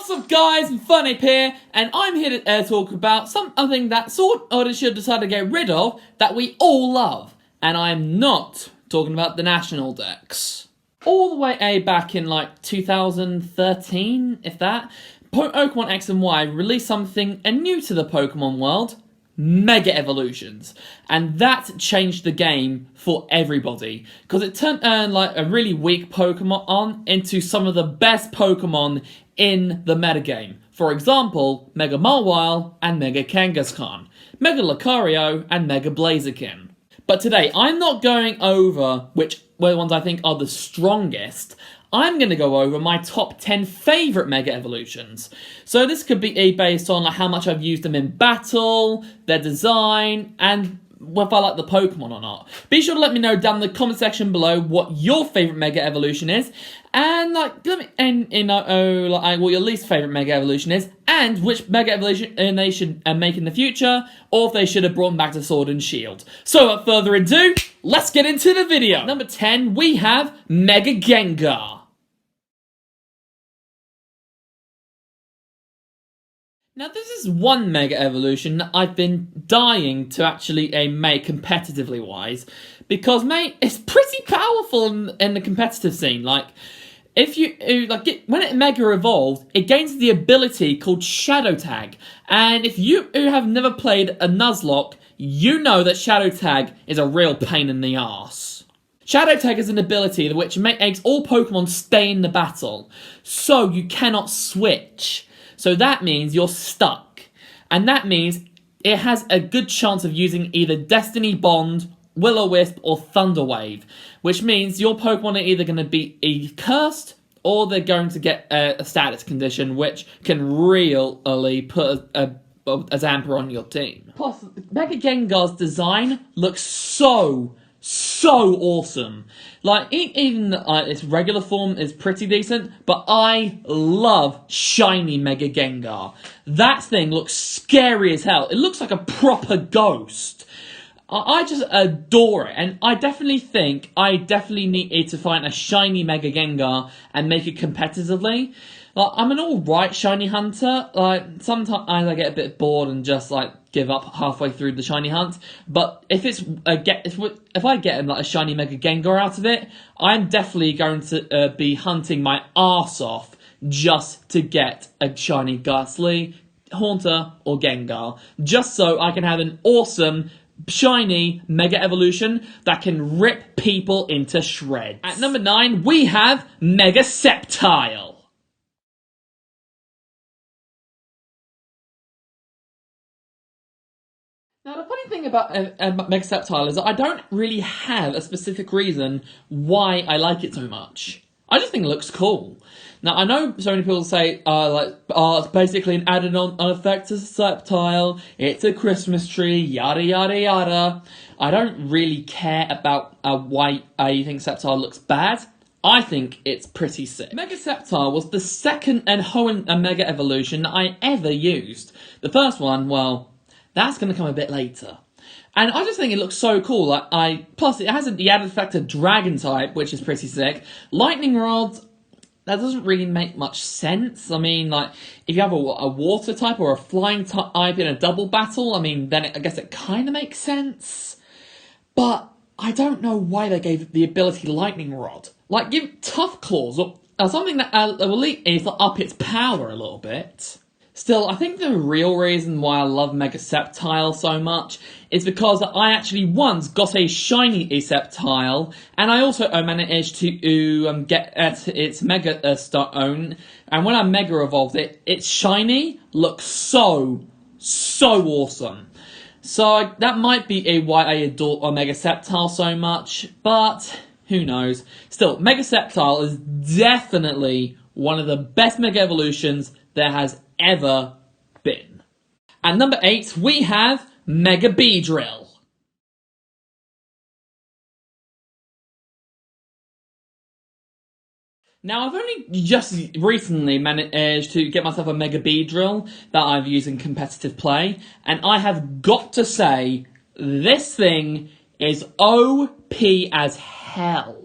What's up guys, Funny here, and I'm here to talk about something that Sword Art Online decided to get rid of that we all love. And I'm not talking about the national decks. All the way back in like 2013, if that, Pokemon X and Y released something new to the Pokemon world, Mega Evolutions, and that changed the game for everybody because it turned like a really weak Pokemon into some of the best Pokemon in the metagame. For example, Mega Mawile and Mega Kangaskhan, Mega Lucario and Mega Blaziken. But today, I'm not going over which ones I think are the strongest. I'm going to go over my top 10 favourite Mega Evolutions. So this could be based on like how much I've used them in battle, their design, and whether I like the Pokemon or not. Be sure to let me know down in the comment section below what your favourite Mega Evolution is, and like let me what your least favourite Mega Evolution is, and which Mega Evolution they should make in the future, or if they should have brought back to Sword and Shield. So without further ado, let's get into the video. At number 10, we have Mega Gengar. Now this is one Mega Evolution that I've been dying to actually make competitively wise, because mate, it's pretty powerful in the competitive scene. Like, if you when it Mega Evolved, it gains the ability called Shadow Tag, and if you have never played a Nuzlocke, you know that Shadow Tag is a real pain in the arse. Shadow Tag is an ability which makes all Pokemon stay in the battle, so you cannot switch. So that means you're stuck. And that means it has a good chance of using either Destiny Bond, Will-O-Wisp, or Thunder Wave. Which means your Pokemon are either going to be cursed, or they're going to get a status condition, which can really put a damper on your team. Plus, Mega Gengar's design looks so awesome. Like, even its regular form is pretty decent, but I love shiny Mega Gengar. That thing looks scary as hell. It looks like a proper ghost. I just adore it, and I definitely think I need to find a shiny Mega Gengar and make it competitively. Like, I'm an alright shiny hunter. Like, sometimes I get a bit bored and just like give up halfway through the shiny hunt. But if if I get like a shiny Mega Gengar out of it, I'm definitely going to be hunting my arse off just to get a shiny Ghastly, Haunter, or Gengar, just so I can have an awesome shiny Mega Evolution that can rip people into shreds. At number 9, we have Mega Sceptile. Now, the funny thing about Mega Sceptile is that I don't really have a specific reason why I like it so much. I just think it looks cool. Now, I know so many people say, it's basically an added-on effect to Sceptile, it's a Christmas tree, yada yada yada. I don't really care about why you think Sceptile looks bad. I think it's pretty sick. Mega Sceptile was the second Mega Evolution that I ever used. The first one, well, that's going to come a bit later. And I just think it looks so cool. Plus, it has the added effect of Dragon type, which is pretty sick. Lightning Rod, that doesn't really make much sense. I mean, like, if you have a water type or a flying type in a double battle, I mean, then I guess it kind of makes sense. But I don't know why they gave the ability Lightning Rod. Like, give Tough Claws or something that will at least up its power a little bit. Still, I think the real reason why I love Mega Sceptile so much is because I actually once got a shiny Sceptile, and I also managed to get its Mega Stone, and when I Mega Evolved it, its shiny looks so awesome. So that might be why I adore Mega Sceptile so much, but who knows. Still, Mega Sceptile is definitely one of the best Mega Evolutions there has ever been. At number 8, we have Mega Beedrill. Now, I've only just recently managed to get myself a Mega Beedrill that I've used in competitive play, and I have got to say, this thing is OP as hell.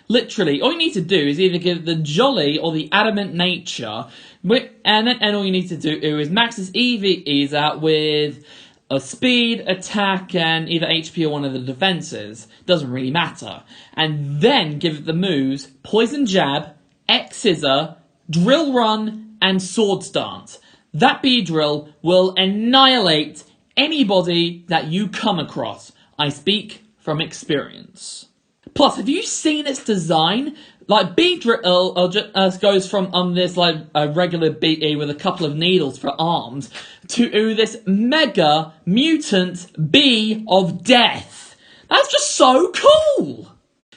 Literally, all you need to do is either give the Jolly or the Adamant Nature And all you need to do is max his EVEs out with a speed, attack, and either HP or one of the defenses. Doesn't really matter. And then give it the moves Poison Jab, X Scissor, Drill Run, and Sword Stance. That Beedrill will annihilate anybody that you come across. I speak from experience. Plus, have you seen its design? Like, Beedrill goes from this like a regular BE with a couple of needles for arms to this mega mutant bee of death. That's just so cool!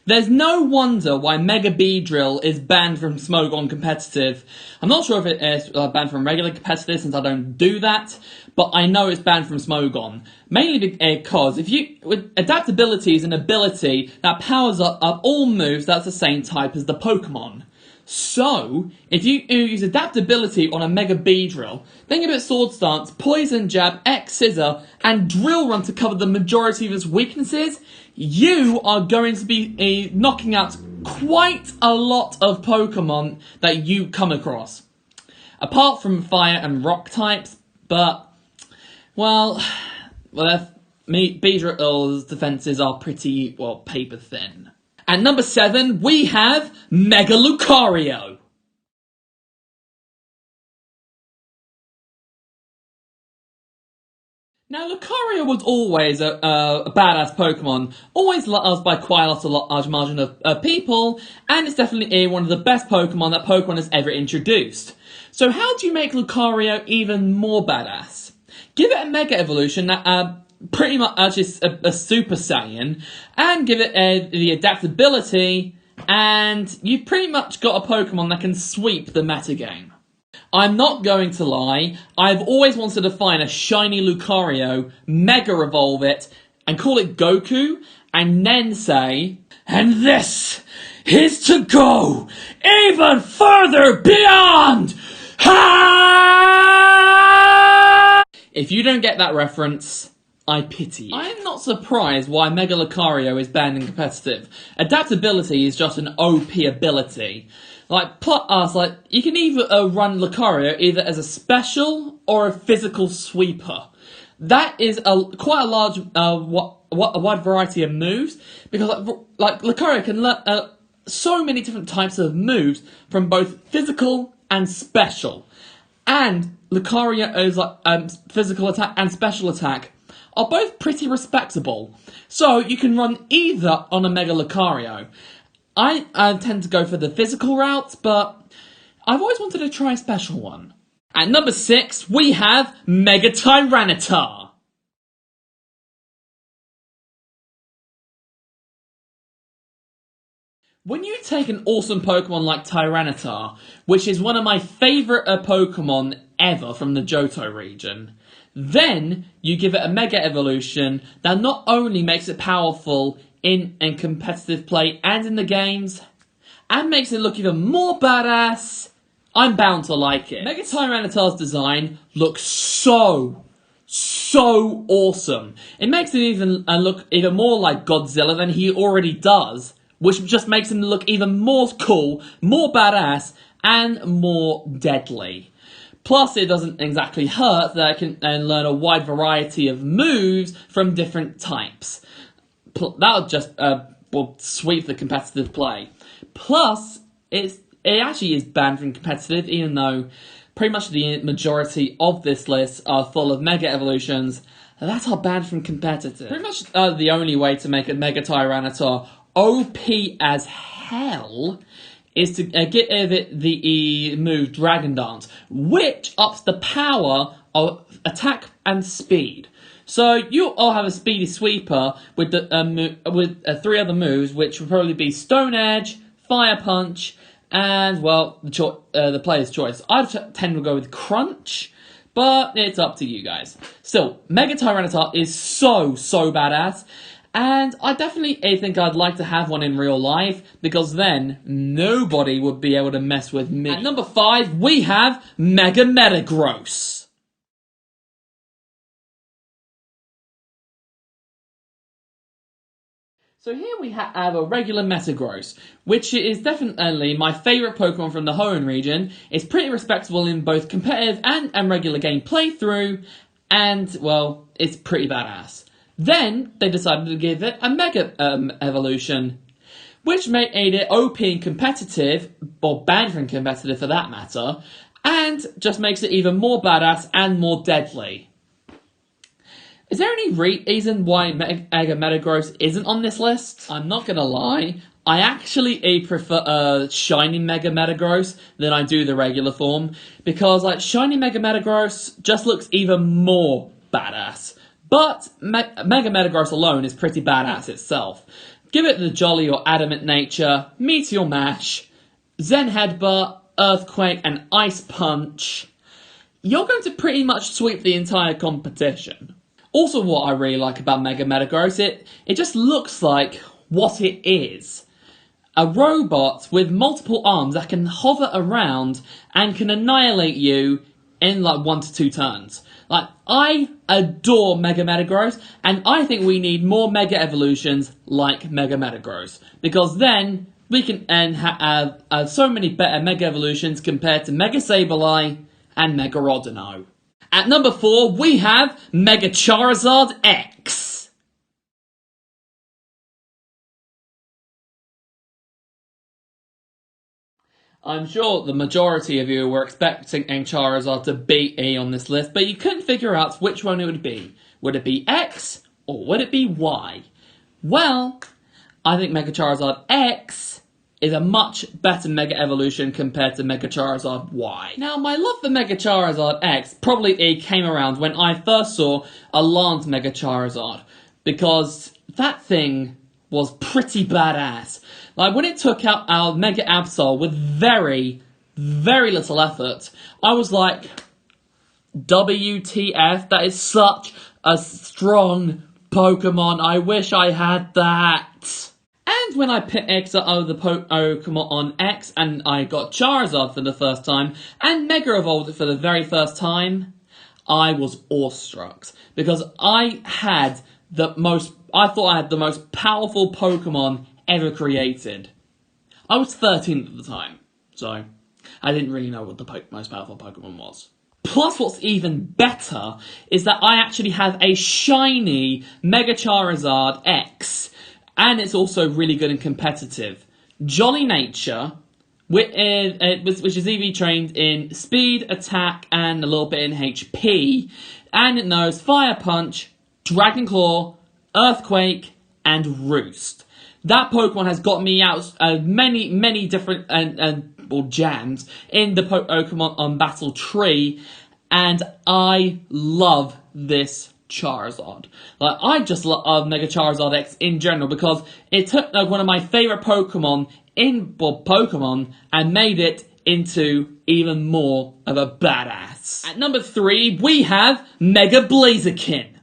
There's no wonder why Mega Beedrill is banned from Smogon competitive. I'm not sure if it is banned from regular competitive since I don't do that, but I know it's banned from Smogon. Mainly because with adaptability is an ability that powers up all moves that's the same type as the Pokemon. So, if you use adaptability on a Mega Beedrill, then give it Sword Stance, Poison Jab, X Scissor, and Drill Run to cover the majority of its weaknesses, you are going to be knocking out quite a lot of Pokemon that you come across. Apart from Fire and Rock types, but, well, Beedrill's defenses are pretty, paper thin. At number 7, we have Mega Lucario. Now, Lucario was always a badass Pokemon, always loved by quite a large margin of people, and it's definitely one of the best Pokemon that Pokemon has ever introduced. So how do you make Lucario even more badass? Give it a Mega Evolution that pretty much is a Super Saiyan, and give it the adaptability, and you've pretty much got a Pokemon that can sweep the metagame. I'm not going to lie, I've always wanted to find a shiny Lucario, Mega Evolve it, and call it Goku, and then say, and this is to go even further beyond! Ha! If you don't get that reference, I pity you. I am not surprised why Mega Lucario is banned in competitive. Adaptability is just an OP ability. You can either run Lucario either as a special or a physical sweeper. That is quite a large, a wide variety of moves, because Lucario can learn so many different types of moves from both physical and special. And Lucario's physical attack and special attack are both pretty respectable. So you can run either on a Mega Lucario. I tend to go for the physical route, but I've always wanted to try a special one. At number 6, we have Mega Tyranitar. When you take an awesome Pokemon like Tyranitar, which is one of my favourite Pokemon ever from the Johto region, then you give it a Mega Evolution that not only makes it powerful in competitive play and in the games, and makes it look even more badass, I'm bound to like it. Mega Tyranitar's design looks so awesome. It makes it even look even more like Godzilla than he already does, which just makes him look even more cool, more badass, and more deadly. Plus, it doesn't exactly hurt that it can learn a wide variety of moves from different types. That'll just sweep the competitive play. Plus, it actually is banned from competitive, even though pretty much the majority of this list are full of Mega Evolutions that are banned from competitive. Pretty much the only way to make a Mega Tyranitar OP as hell is to get it the move Dragon Dance, which ups the power of attack and speed. So you all have a speedy sweeper with three other moves, which will probably be Stone Edge, Fire Punch, and the player's choice. I tend to go with Crunch, but it's up to you guys. Still, Mega Tyranitar is so badass. And I definitely think I'd like to have one in real life, because then nobody would be able to mess with me. At number 5, we have Mega Metagross. So here we have a regular Metagross, which is definitely my favourite Pokemon from the Hoenn region. It's pretty respectable in both competitive and regular game playthrough, and, well, it's pretty badass. Then, they decided to give it a Mega Evolution, which made it OP and competitive, or banned from competitive for that matter, and just makes it even more badass and more deadly. Is there any reason why Mega Metagross isn't on this list? I'm not gonna lie, I actually prefer Shiny Mega Metagross than I do the regular form, because like Shiny Mega Metagross just looks even more badass. But Mega Metagross alone is pretty badass itself. Give it the Jolly or Adamant nature, Meteor Mash, Zen Headbutt, Earthquake, and Ice Punch. You're going to pretty much sweep the entire competition. Also, what I really like about Mega Metagross, it just looks like what it is. A robot with multiple arms that can hover around and can annihilate you in like 1 to 2 turns. Like, I adore Mega Metagross, and I think we need more Mega Evolutions like Mega Metagross. Because then, we can have so many better Mega Evolutions compared to Mega Sableye and Mega Rodino. At number 4, we have Mega Charizard X. I'm sure the majority of you were expecting Charizard to beat E on this list, but you couldn't figure out which one it would be. Would it be X, or would it be Y? Well, I think Mega Charizard X is a much better Mega Evolution compared to Mega Charizard Y. Now, my love for Mega Charizard X probably came around when I first saw Alant's Mega Charizard, because that thing was pretty badass. Like, when it took out our Mega Absol with very, very little effort, I was like, WTF, that is such a strong Pokemon, I wish I had that. And when I picked up the Pokemon on X and I got Charizard for the first time and Mega Evolved it for the very first time, I was awestruck because I thought I had the most powerful Pokemon ever created. I was 13 at the time, so I didn't really know what the most powerful Pokemon was. Plus, what's even better is that I actually have a shiny Mega Charizard X. And it's also really good and competitive. Jolly Nature, which is EV trained in speed, attack, and a little bit in HP. And it knows Fire Punch, Dragon Claw, Earthquake, and Roost. That Pokemon has got me out many different jams in the Pokemon Battle Tree. And I love this Charizard. Like, I just love Mega Charizard X in general because it took one of my favourite Pokemon and made it into even more of a badass. At number 3, we have Mega Blaziken.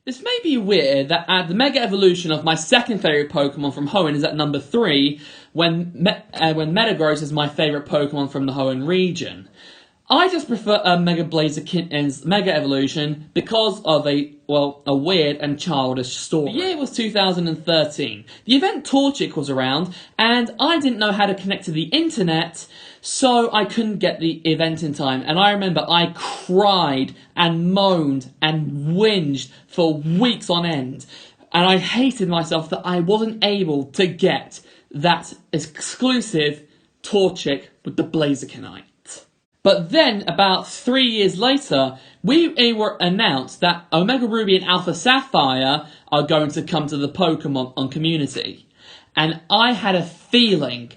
This may be weird that the Mega Evolution of my second favourite Pokemon from Hoenn is at number 3, when Metagross is my favourite Pokemon from the Hoenn region. I just prefer Mega Blaziken's Mega Evolution because of a weird and childish story. The year was 2013. The event Torchic was around, and I didn't know how to connect to the internet, so I couldn't get the event in time. And I remember I cried and moaned and whinged for weeks on end. And I hated myself that I wasn't able to get that exclusive Torchic with the Blazikenite. But then, about 3 years later, we were announced that Omega Ruby and Alpha Sapphire are going to come to the Pokemon community. And I had a feeling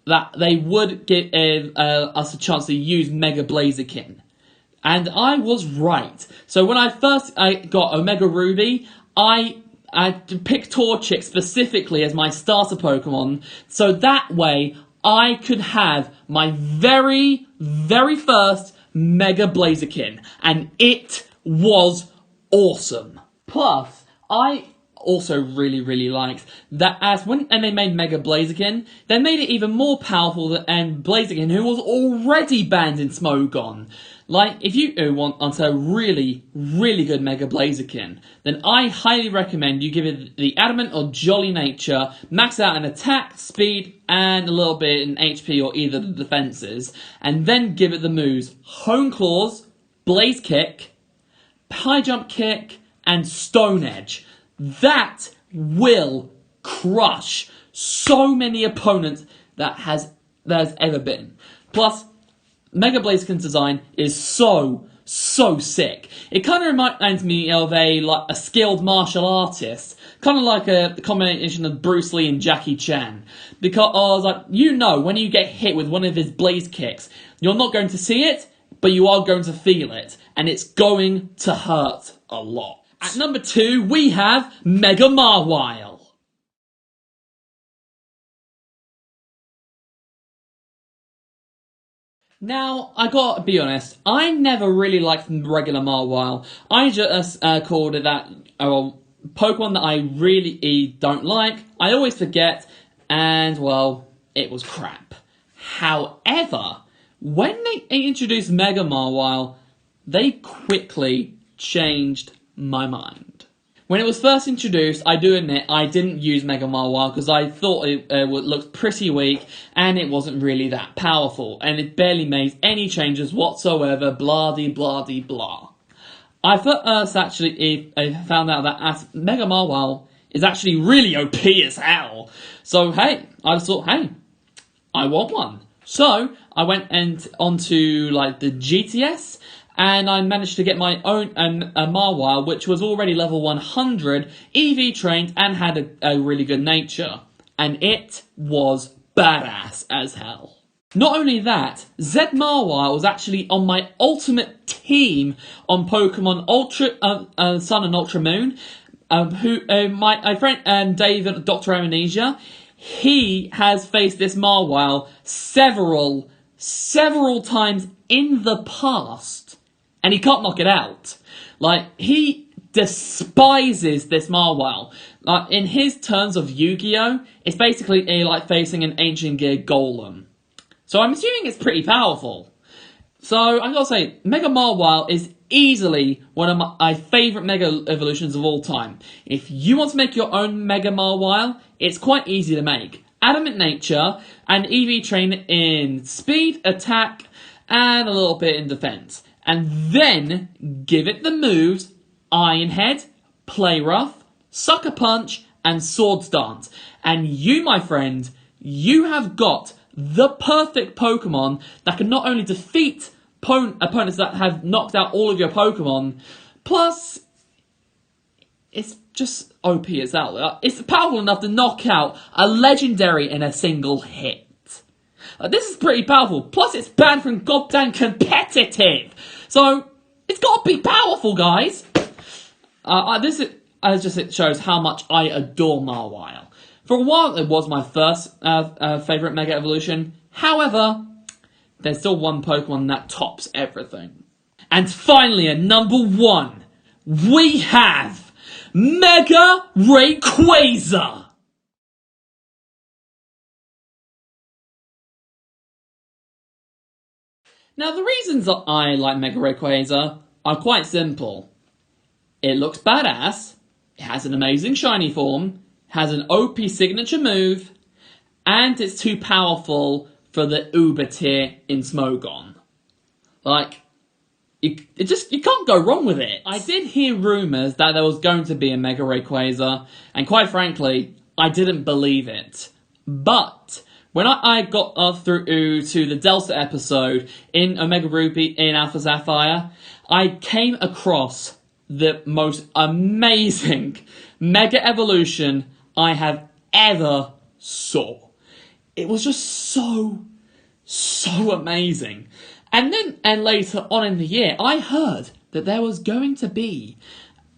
that they would give us a chance to use Mega Blaziken. And I was right. So when I got Omega Ruby, I picked Torchic specifically as my starter Pokemon, so that way I could have my very, very first Mega Blaziken, and it was awesome. Plus, I also really liked that when they made Mega Blaziken, they made it even more powerful than Blaziken, who was already banned in Smogon. Like, if you want onto a really, really good Mega Blaziken, then I highly recommend you give it the Adamant or Jolly Nature, max out in attack, speed, and a little bit in HP or either the defenses, and then give it the moves Hone Claws, Blaze Kick, High Jump Kick, and Stone Edge. That will crush so many opponents there's ever been. Plus, Mega Blaziken's design is so sick. It kind of reminds me of a skilled martial artist, kind of like a combination of Bruce Lee and Jackie Chan. Because when you get hit with one of his blaze kicks, you're not going to see it, but you are going to feel it, and it's going to hurt a lot. At number 2, we have Mega Mawile. Now, I gotta be honest, I never really liked regular Mawile. I just called it that Pokemon that I really don't like, I always forget, and, well, it was crap. However, when they introduced Mega Mawile, they quickly changed my mind. When it was first introduced, I do admit I didn't use Mega Mawile because I thought it looked pretty weak and it wasn't really that powerful and it barely made any changes whatsoever, blah-de-blah-de-blah. I first actually found out that Mega Mawile is actually really OP as hell. So hey, I just thought, hey, I want one. So I went onto the GTS, and I managed to get my own Mawile, which was already level 100, EV trained, and had a really good nature. And it was badass as hell. Not only that, Zed Mawile was actually on my ultimate team on Pokemon Sun and Ultra Moon. My friend David, Dr. Amnesia, he has faced this Mawile several times in the past. And he can't knock it out. He despises this Mawile. In his terms of Yu-Gi-Oh!, it's basically facing an Ancient Gear Golem. So I'm assuming it's pretty powerful. So I gotta say, Mega Mawile is easily one of my favourite Mega Evolutions of all time. If you want to make your own Mega Mawile, it's quite easy to make. Adamant Nature, and EV train in speed, attack, and a little bit in defense. And then give it the moves Iron Head, Play Rough, Sucker Punch, and Swords Dance. And you, my friend, you have got the perfect Pokemon that can not only defeat opponents that have knocked out all of your Pokemon, plus it's just OP as hell. It's powerful enough to knock out a legendary in a single hit. This is pretty powerful. Plus, it's banned from goddamn competitive. So, it's got to be powerful, guys. It shows how much I adore Mawile. For a while, it was my first favourite Mega Evolution. However, there's still one Pokemon that tops everything. And finally, at number 1, we have Mega Rayquaza. Now, the reasons that I like Mega Rayquaza are quite simple. It looks badass, it has an amazing shiny form, has an OP signature move, and it's too powerful for the Uber tier in Smogon. You can't go wrong with it. I did hear rumours that there was going to be a Mega Rayquaza, and quite frankly, I didn't believe it. But when I got through to the Delta episode in Omega Ruby in Alpha Sapphire, I came across the most amazing Mega Evolution I have ever saw. It was just so amazing. And later on in the year, I heard that there was going to be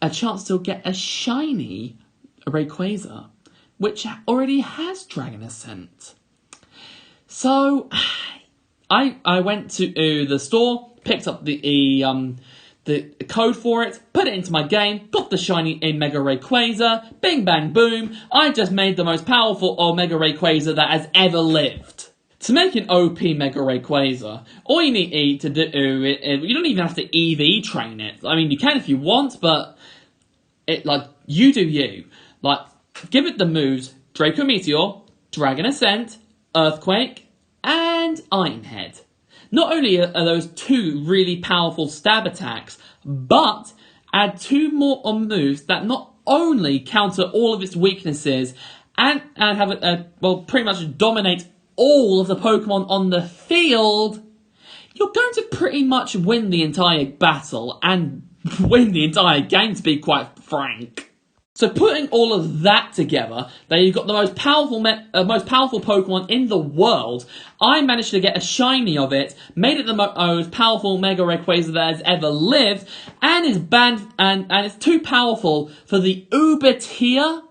a chance to get a shiny Rayquaza, which already has Dragon Ascent. So, I went to the store, picked up the code for it, put it into my game, got the shiny in Mega Rayquaza, bing bang boom, I just made the most powerful Omega Rayquaza that has ever lived. To make an OP Mega Rayquaza, all you need to do, you don't even have to EV train it. I mean, you can if you want, but you do you. Give it the moves Draco Meteor, Dragon Ascent, Earthquake, and Iron Head. Not only are those 2 really powerful stab attacks, but add 2 more on moves that not only counter all of its weaknesses and have it, pretty much dominate all of the Pokemon on the field, you're going to pretty much win the entire battle and win the entire game, to be quite frank. So putting all of that together, that you've got the most powerful Pokemon in the world, I managed to get a shiny of it, made it the most powerful Mega Rayquaza that has ever lived, and is banned, and it's too powerful for the Uber tier.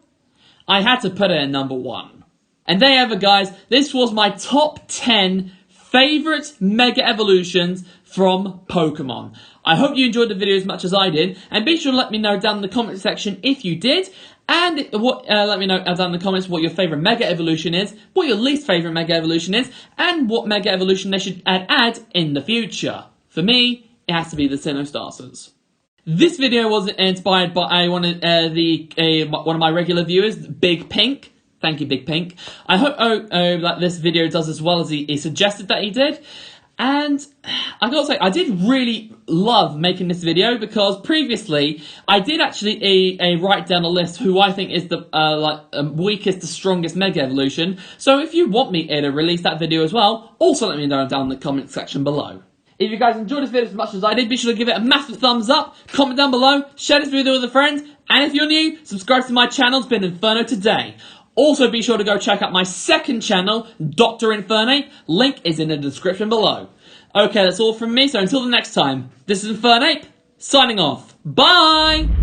I had to put it at number 1. And there you have it, guys. This was my top 10 favourite Mega Evolutions from Pokemon. I hope you enjoyed the video as much as I did, and be sure to let me know down in the comment section if you did, and let me know down in the comments what your favourite Mega Evolution is, what your least favourite Mega Evolution is, and what Mega Evolution they should add in the future. For me, it has to be the Sinnoh. This video was inspired by one of my regular viewers, Big Pink. Thank you, Big Pink. I hope that this video does as well as he suggested that he did. And I gotta say, I did really love making this video because previously I did actually write down a list who I think is the weakest to strongest Mega Evolution. So if you want me to release that video as well, also let me know down in the comment section below. If you guys enjoyed this video as much as I did, be sure to give it a massive thumbs up, comment down below, share this video with a friend, and if you're new, subscribe to my channel. It's been Inferno today. Also, be sure to go check out my second channel, Dr. Infernape. Link is in the description below. Okay, that's all from me, so until the next time, this is Infernape, signing off. Bye!